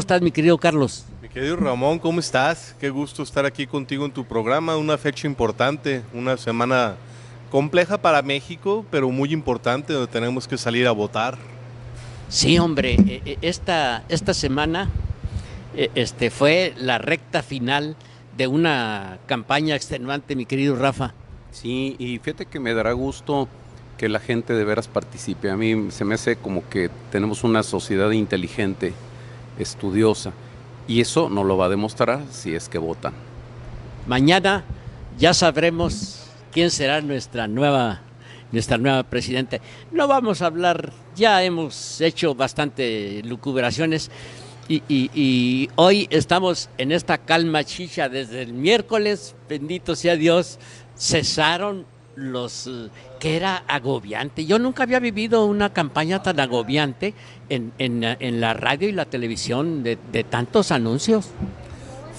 estás, mi querido Carlos? Mi querido Ramón, ¿cómo estás? Qué gusto estar aquí contigo en tu programa, una fecha importante, una semana compleja para México, pero muy importante, donde tenemos que salir a votar. Sí, hombre, esta semana fue la recta final de una campaña extenuante, mi querido Rafa. Sí, y fíjate que me dará gusto que la gente de veras participe. A mí se me hace como que tenemos una sociedad inteligente, estudiosa, y eso nos lo va a demostrar si es que votan. Mañana ya sabremos quién será nuestra nueva presidenta. No vamos a hablar, ya hemos hecho bastante lucubraciones y hoy estamos en esta calma chicha desde el miércoles, bendito sea Dios, cesaron que era agobiante. Yo nunca había vivido una campaña tan agobiante en la radio y la televisión de tantos anuncios.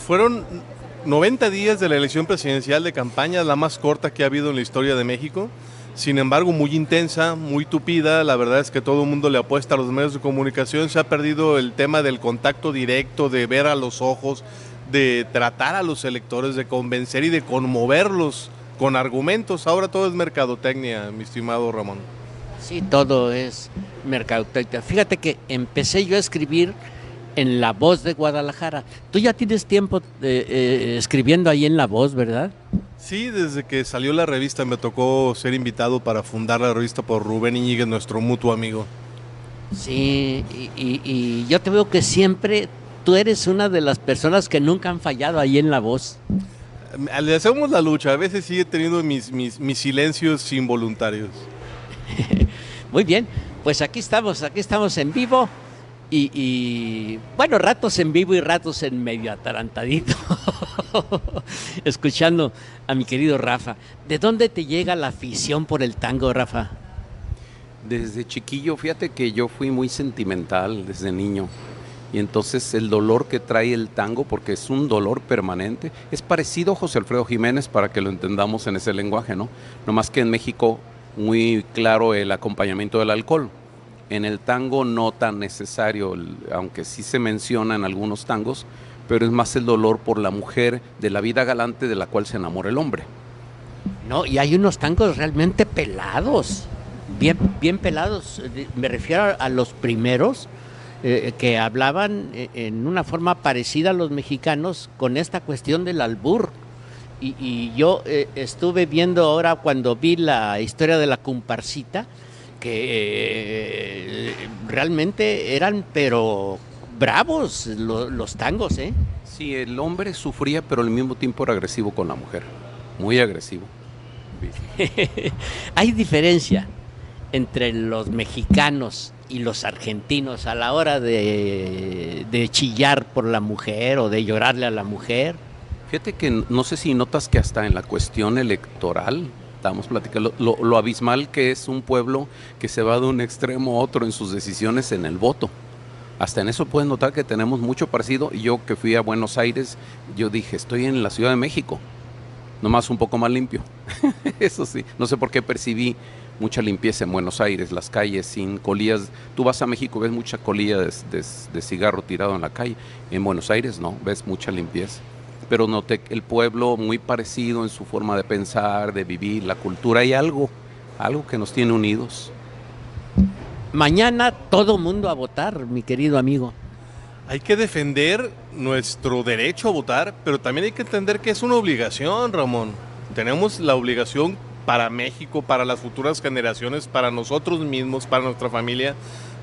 Fueron 90 días de la elección presidencial de campaña, la más corta que ha habido en la historia de México. Sin embargo, muy intensa, muy tupida. La verdad es que todo el mundo le apuesta a los medios de comunicación. Se ha perdido el tema del contacto directo, de ver a los ojos, de tratar a los electores, de convencer y de conmoverlos con argumentos. Ahora todo es mercadotecnia, mi estimado Ramón. Sí, todo es mercadotecnia. Fíjate que empecé yo a escribir en La Voz de Guadalajara. Tú ya tienes tiempo escribiendo ahí en La Voz, ¿verdad? Sí, desde que salió la revista me tocó ser invitado para fundar la revista por Rubén Iñiguez, nuestro mutuo amigo. Sí, y yo te veo que siempre tú eres una de las personas que nunca han fallado ahí en La Voz. Le hacemos la lucha, a veces sigue teniendo mis silencios involuntarios. Muy bien, pues aquí estamos en vivo bueno, ratos en vivo y ratos en medio atarantadito, escuchando a mi querido Rafa. ¿De dónde te llega la afición por el tango, Rafa? Desde chiquillo, fíjate que yo fui muy sentimental desde niño. Y entonces el dolor que trae el tango, porque es un dolor permanente, es parecido a José Alfredo Jiménez para que lo entendamos en ese lenguaje, ¿no? No más que en México muy claro el acompañamiento del alcohol. En el tango no tan necesario, aunque sí se menciona en algunos tangos, pero es más el dolor por la mujer de la vida galante de la cual se enamora el hombre. No, y hay unos tangos realmente pelados, bien, bien pelados. Me refiero a los primeros que hablaban en una forma parecida a los mexicanos con esta cuestión del albur. Y yo estuve viendo ahora cuando vi la historia de la comparsita, que realmente eran, pero bravos los tangos, ¿eh? Sí, el hombre sufría, pero al mismo tiempo era agresivo con la mujer, muy agresivo. Hay diferencia entre los mexicanos y los argentinos a la hora de chillar por la mujer o de llorarle a la mujer. Fíjate que no sé si notas que hasta en la cuestión electoral, estamos platicando lo abismal que es un pueblo que se va de un extremo a otro en sus decisiones en el voto. Hasta en eso puedes notar que tenemos mucho parecido. Y yo que fui a Buenos Aires, yo dije, estoy en la Ciudad de México, nomás un poco más limpio. Eso sí, no sé por qué percibí mucha limpieza en Buenos Aires, las calles sin colillas. Tú vas a México, ves mucha colilla de cigarro tirado en la calle. En Buenos Aires no, ves mucha limpieza. Pero noté el pueblo muy parecido en su forma de pensar, de vivir, la cultura y algo que nos tiene unidos. Mañana todo mundo a votar, mi querido amigo. Hay que defender nuestro derecho a votar, pero también hay que entender que es una obligación, Ramón. Tenemos la obligación para México, para las futuras generaciones, para nosotros mismos, para nuestra familia,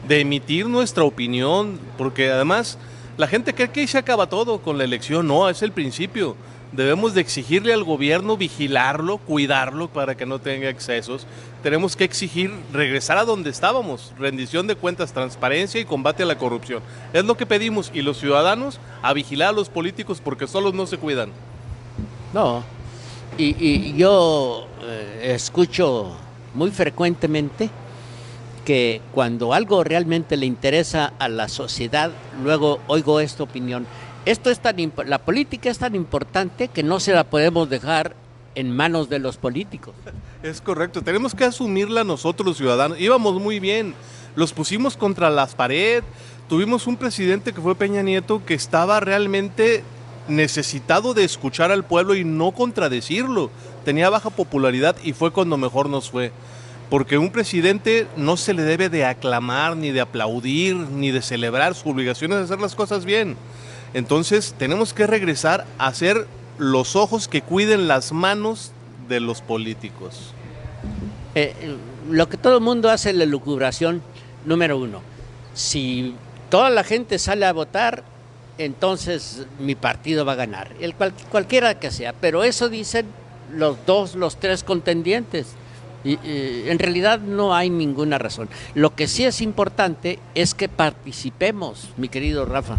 de emitir nuestra opinión, porque además la gente cree que ahí se acaba todo con la elección. No, es el principio. Debemos de exigirle al gobierno vigilarlo, cuidarlo para que no tenga excesos. Tenemos que exigir regresar a donde estábamos, rendición de cuentas, transparencia y combate a la corrupción. Es lo que pedimos, y los ciudadanos a vigilar a los políticos porque solos no se cuidan. No, y yo escucho muy frecuentemente que cuando algo realmente le interesa a la sociedad, luego oigo esta opinión. La política es tan importante que no se la podemos dejar en manos de los políticos. Es correcto, tenemos que asumirla nosotros los ciudadanos. Íbamos muy bien, los pusimos contra las pared, Tuvimos un presidente que fue Peña Nieto que estaba realmente necesitado de escuchar al pueblo y no contradecirlo. Tenía baja popularidad y fue cuando mejor nos fue. Porque un presidente no se le debe de aclamar, ni de aplaudir, ni de celebrar. Su obligación es hacer las cosas bien. Entonces tenemos que regresar a ser los ojos que cuiden las manos de los políticos. Lo que todo el mundo hace es la elucubración, número uno. Si toda la gente sale a votar, entonces mi partido va a ganar, cualquiera que sea. Pero eso dicen los tres contendientes. Y en realidad no hay ninguna razón. Lo que sí es importante es que participemos, mi querido Rafa.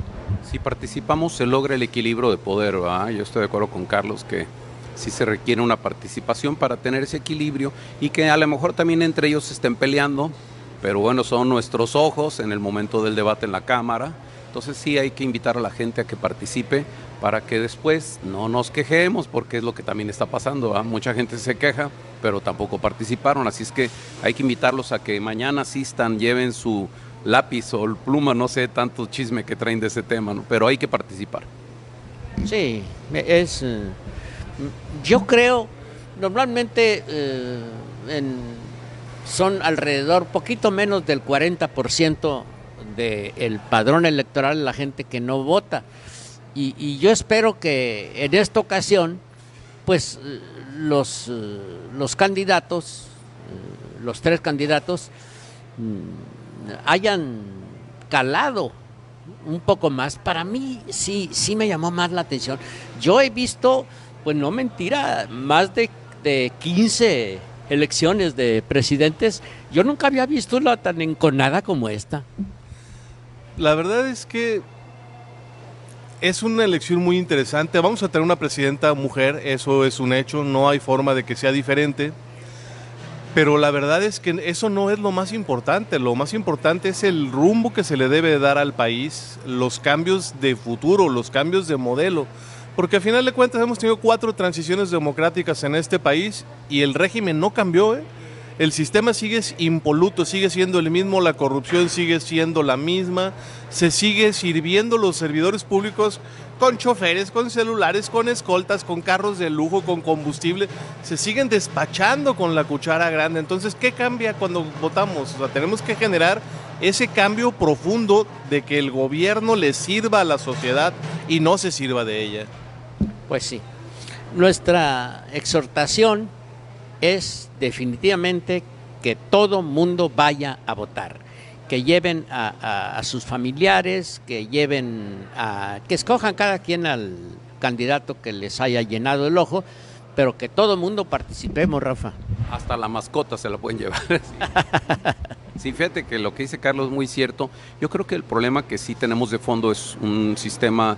Si participamos se logra el equilibrio de poder, ¿verdad? Yo estoy de acuerdo con Carlos que sí se requiere una participación para tener ese equilibrio y que a lo mejor también entre ellos se estén peleando, pero bueno, son nuestros ojos en el momento del debate en la Cámara. Entonces sí hay que invitar a la gente a que participe para que después no nos quejemos, porque es lo que también está pasando, ¿verdad? Mucha gente se queja, pero tampoco participaron, así es que hay que invitarlos a que mañana asistan, lleven su lápiz o pluma, no sé tanto chisme que traen de ese tema, ¿no? Pero hay que participar. Sí, yo creo, normalmente son alrededor, poquito menos del 40% del padrón electoral la gente que no vota. Y yo espero que en esta ocasión, pues los candidatos, los tres candidatos, hayan calado un poco más. Para mí sí me llamó más la atención. Yo he visto, pues no mentira, más de 15 elecciones de presidentes. Yo nunca había visto una tan enconada como esta. La verdad es que es una elección muy interesante. Vamos a tener una presidenta mujer, eso es un hecho, no hay forma de que sea diferente. Pero la verdad es que eso no es lo más importante. Lo más importante es el rumbo que se le debe dar al país, los cambios de futuro, los cambios de modelo. Porque al final de cuentas hemos tenido 4 transiciones democráticas en este país y el régimen no cambió, ¿eh? El sistema sigue impoluto, sigue siendo el mismo, la corrupción sigue siendo la misma, se sigue sirviendo los servidores públicos con choferes, con celulares, con escoltas, con carros de lujo, con combustible, se siguen despachando con la cuchara grande. Entonces, ¿qué cambia cuando votamos? O sea, tenemos que generar ese cambio profundo de que el gobierno le sirva a la sociedad y no se sirva de ella. Pues sí, nuestra exhortación es definitivamente que todo mundo vaya a votar, que lleven a sus familiares, que escojan cada quien al candidato que les haya llenado el ojo, pero que todo mundo participemos, Rafa. Hasta la mascota se la pueden llevar. Sí, fíjate que lo que dice Carlos es muy cierto. Yo creo que el problema que sí tenemos de fondo es un sistema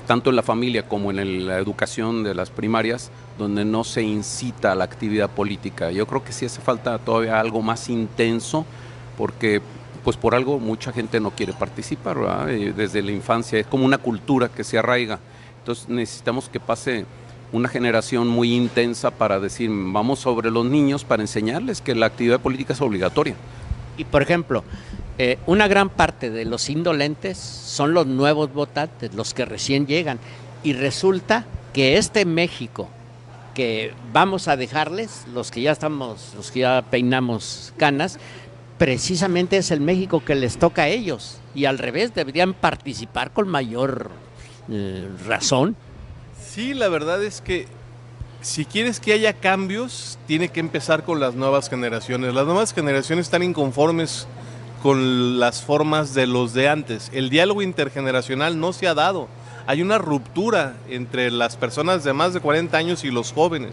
tanto en la familia como en la educación de las primarias, donde no se incita a la actividad política. Yo creo que sí hace falta todavía algo más intenso, porque pues por algo mucha gente no quiere participar, ¿verdad? Desde la infancia es como una cultura que se arraiga. Entonces necesitamos que pase una generación muy intensa para decir, vamos sobre los niños para enseñarles que la actividad política es obligatoria. Y por ejemplo, una gran parte de los indolentes son los nuevos votantes, los que recién llegan. Y resulta que este México que vamos a dejarles, los que ya peinamos canas, precisamente es el México que les toca a ellos. Y al revés, deberían participar con mayor razón. Sí, la verdad es que si quieres que haya cambios, tiene que empezar con las nuevas generaciones. Las nuevas generaciones están inconformes con las formas de los de antes. El diálogo intergeneracional no se ha dado. Hay una ruptura entre las personas de más de 40 años y los jóvenes.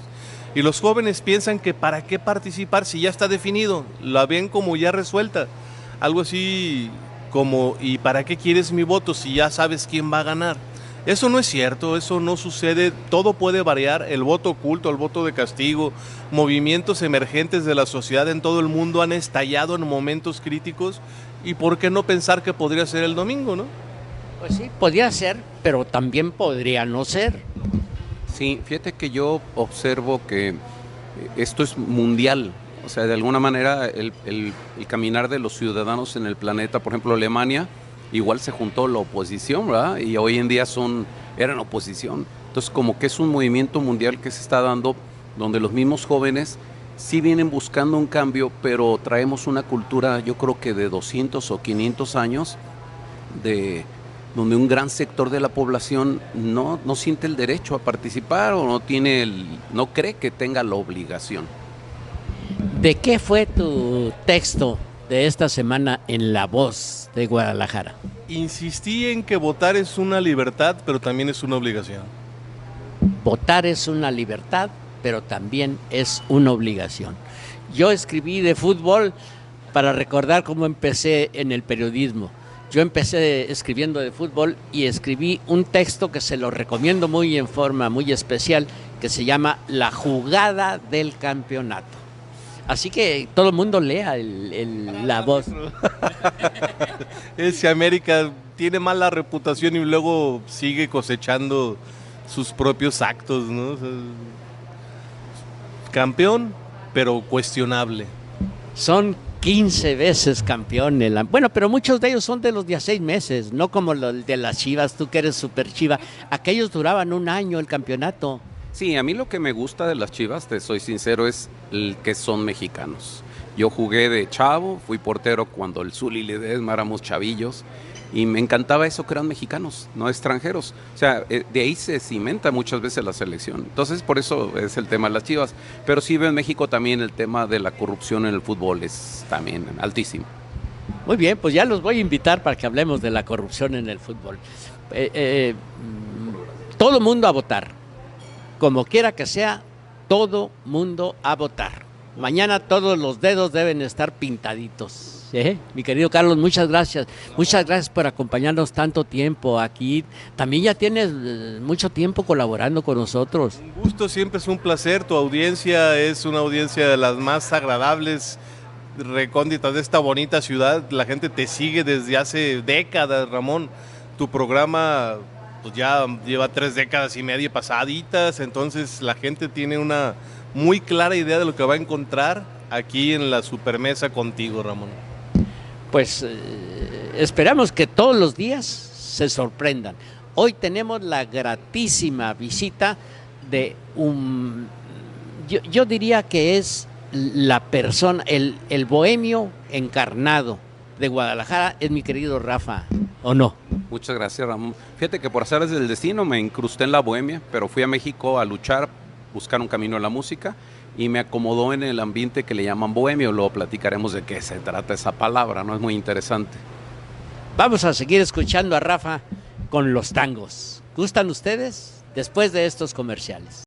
Y los jóvenes piensan que para qué participar si ya está definido. La ven como ya resuelta. Algo así como, ¿y para qué quieres mi voto si ya sabes quién va a ganar? Eso no es cierto, eso no sucede, todo puede variar, el voto oculto, el voto de castigo, movimientos emergentes de la sociedad en todo el mundo han estallado en momentos críticos, y ¿por qué no pensar que podría ser el domingo, no? Pues sí, podría ser, pero también podría no ser. Sí, fíjate que yo observo que esto es mundial, o sea, de alguna manera el caminar de los ciudadanos en el planeta, por ejemplo, Alemania igual se juntó la oposición, ¿verdad? Y hoy en día eran oposición. Entonces como que es un movimiento mundial que se está dando, donde los mismos jóvenes sí vienen buscando un cambio, pero traemos una cultura, yo creo que de 200 o 500 años, donde un gran sector de la población no siente el derecho a participar o no cree que tenga la obligación. ¿De qué fue tu texto de esta semana en La Voz de Guadalajara? Insistí en que votar es una libertad, pero también es una obligación. Votar es una libertad, pero también es una obligación. Yo escribí de fútbol para recordar cómo empecé en el periodismo. Yo empecé escribiendo de fútbol y escribí un texto que se lo recomiendo muy en forma muy especial, que se llama La jugada del campeonato. Así que todo el mundo lea La Voz. Es que América tiene mala reputación y luego sigue cosechando sus propios actos, ¿no? O sea, campeón, pero cuestionable. Son 15 veces campeón. Bueno, pero muchos de ellos son de los de a 6 meses, no como los de las Chivas, tú que eres súper Chiva. Aquellos duraban un año el campeonato. Sí, a mí lo que me gusta de las Chivas, te soy sincero, es el que son mexicanos. Yo jugué de chavo, fui portero cuando el Zuli y Ledesma éramos chavillos, y me encantaba eso, que eran mexicanos, no extranjeros. O sea, de ahí se cimenta muchas veces la selección. Entonces, por eso es el tema de las Chivas. Pero sí veo en México también el tema de la corrupción en el fútbol, es también altísimo. Muy bien, pues ya los voy a invitar para que hablemos de la corrupción en el fútbol. Todo mundo a votar. Como quiera que sea, todo mundo a votar. Mañana todos los dedos deben estar pintaditos. Mi querido Carlos, muchas gracias. Muchas gracias por acompañarnos tanto tiempo aquí. También ya tienes mucho tiempo colaborando con nosotros. Un gusto, siempre es un placer. Tu audiencia es una audiencia de las más agradables, recónditas de esta bonita ciudad. La gente te sigue desde hace décadas, Ramón. Tu programa pues ya lleva 3 décadas y media pasaditas, entonces la gente tiene una muy clara idea de lo que va a encontrar aquí en la Supermesa contigo, Ramón. Pues esperamos que todos los días se sorprendan. Hoy tenemos la gratísima visita de yo diría que es la persona, el bohemio encarnado de Guadalajara, es mi querido Rafa, ¿o no? Muchas gracias, Ramón. Fíjate que por azares del destino me incrusté en la bohemia, pero fui a México a luchar, buscar un camino en la música, y me acomodó en el ambiente que le llaman bohemio. Luego platicaremos de qué se trata esa palabra, ¿no? Es muy interesante. Vamos a seguir escuchando a Rafa con los tangos. ¿Gustan ustedes? Después de estos comerciales.